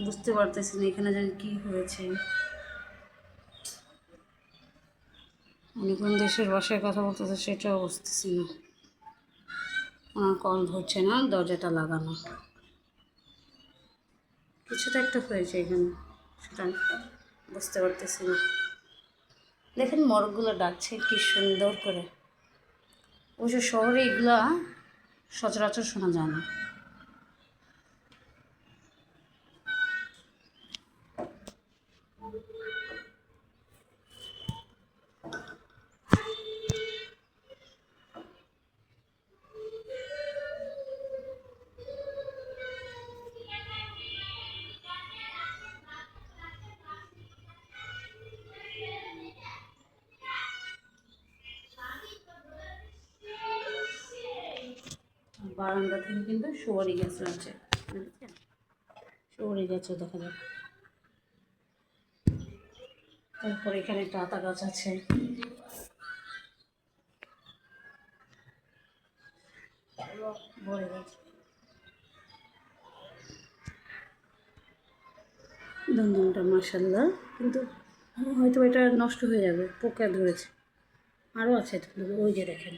বুঝতে পারতেছি না এখানে জানি কী হয়েছে। উনি কোন দেশের ভাষায় কথা বলতেছে সেটাও বুঝতেছি না। আমার কল ধরছে না, দরজাটা লাগানো। কিছু তো একটা হয়েছে এখানে, সেটা বুঝতে পারতেছি না। দেখেন মরগুলো ডাকছে কি সুন্দর করে। অবশ্য শহরে এগুলা সচরাচর শোনা যায় না। বারান্দা থেকে কিন্তু শুয়োরি গাছ আছে, শুয়োরি গাছও দেখা যায়। তারপর এখানে একটা আতা গাছ আছে। বড় গাছ, ধন্যবাদ মাশাআল্লাহ। কিন্তু হয়তো এটা নষ্ট হয়ে যাবে, পোকা ধরেছে। আরও আছে ওই যে দেখেন।